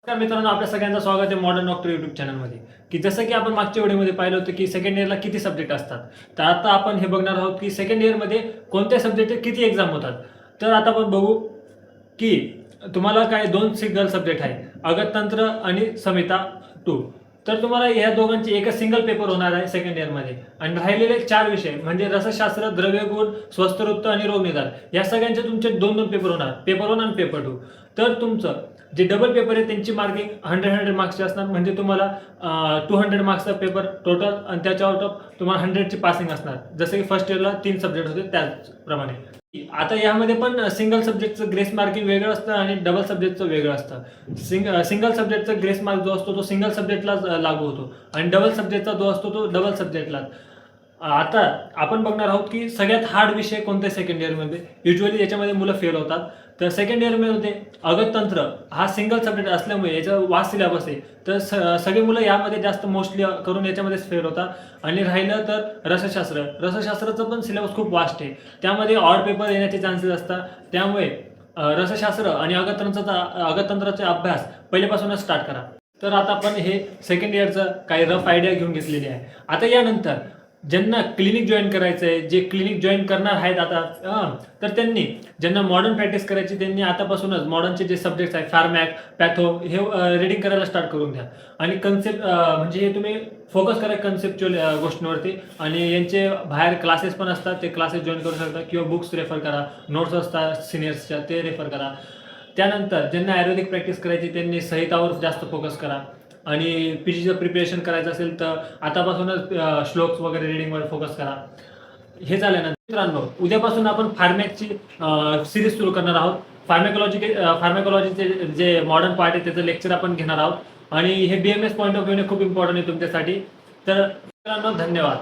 नमस्कार मित्रांनो, आपल्या सगळ्यांचं स्वागत आहे मॉडर्न डॉक्टर यूट्यूब चॅनलमध्ये. की जसं की आपण मागच्या व्हिडिओमध्ये पाहिलं होतं की सेकंड इयरला किती सब्जेक्ट असतात. तर आता आपण हे बघणार आहोत की सेकंड इयरमध्ये कोणत्या सब्जेक्टचे किती एक्झाम होतात. तर आता आपण बघू की तुम्हाला काय दोन सिंगल सब्जेक्ट आहे, अगततंत्र आणि संहिता 2. तर तुम्हाला या दोघांचे एकच सिंगल पेपर होणार आहे सेकंड इयरमध्ये. आणि राहिलेले 4 विषय म्हणजे रसशास्त्र, द्रव्यगुण, स्वस्तवृत्त आणि रोगनिदान या सगळ्यांचे तुमचे 2-2 पेपर होणार, पेपर 1 आणि पेपर 2. तर तुमचं जे डबल पेपर आहे त्यांची मार्किंग 100 मार्क्सची असणार, म्हणजे तुम्हाला 200 मार्क्सचा पेपर टोटल आणि त्याच्या आउट ऑफ तुम्हाला 100ची पासिंग असणार. जसं की फर्स्ट इयरला 3 सब्जेक्ट होते त्याचप्रमाणे. आता यामध्ये पण सिंगल सब्जेक्टचं ग्रेस मार्किंग वेगळं असतं आणि डबल सब्जेक्टचं वेगळं असतं. सिंगल सब्जेक्टचा ग्रेस मार्क जो असतो तो सिंगल सब्जेक्टलाच लागू होतो आणि डबल सब्जेक्टचा जो असतो तो डबल सब्जेक्टला. आता आपण बघणार आहोत की सगळ्यात हार्ड विषय कोणते सेकंड इयरमध्ये. युजली याच्यामध्ये मुलं फेल होतात. तर सेकंड इयरमध्ये अगततंत्र हा सिंगल सब्जेक्ट असल्यामुळे याचा वास्ट सिलेबस आहे. तर सगळी मुलं यामध्ये जास्त मोस्टली करून याच्यामध्येच फेल होतात. आणि राहिलं तर रसशास्त्राचं पण सिलेबस खूप वास्ट आहे, त्यामध्ये ऑड पेपर येण्याचे चान्सेस असतात. त्यामुळे रसशास्त्र आणि अगततंत्राचा अभ्यास पहिल्यापासूनच स्टार्ट करा. तर आता आपण हे सेकंड इयरचं काही रफ आयडिया घेऊन घेतलेली आहे. आता यानंतर ज्यांना क्लिनिक जॉईन करायचं आहे, जे क्लिनिक जॉईन करणार आहेत आता, तर त्यांनी ज्यांना मॉडर्न प्रॅक्टिस करायची त्यांनी आतापासूनच मॉडर्नचे जे सब्जेक्ट्स आहेत फार्मॅक, पॅथो हे रीडिंग करायला स्टार्ट करून द्या. आणि कन्सेप्ट म्हणजे हे तुम्ही फोकस करा कन्सेप्च्युअल गोष्टींवरती. आणि यांचे बाहेर क्लासेस पण असतात, ते क्लासेस जॉईन करू शकता किंवा बुक्स रेफर करा, नोट्स असतात सिनियर्सच्या ते रेफर करा. त्यानंतर ज्यांना आयुर्वेदिक प्रॅक्टिस करायची त्यांनी संहितावर जास्त फोकस करा. आणि पीजीचं प्रिपरेशन करायचं असेल तर आतापासूनच श्लोक्स वगैरे रिडिंगवर फोकस करा. हे झाल्यानंतर मित्रांनो, उद्यापासून आपण फार्मॅकची सिरीज सुरू करणार आहोत. फार्मॅकॉलॉजीचे जे मॉडर्न पार्ट आहे त्याचं लेक्चर आपण घेणार आहोत. आणि हे BMS पॉईंट ऑफ व्ह्यूने खूप इम्पॉर्टंट आहे तुमच्यासाठी. तर मित्रांनो, धन्यवाद.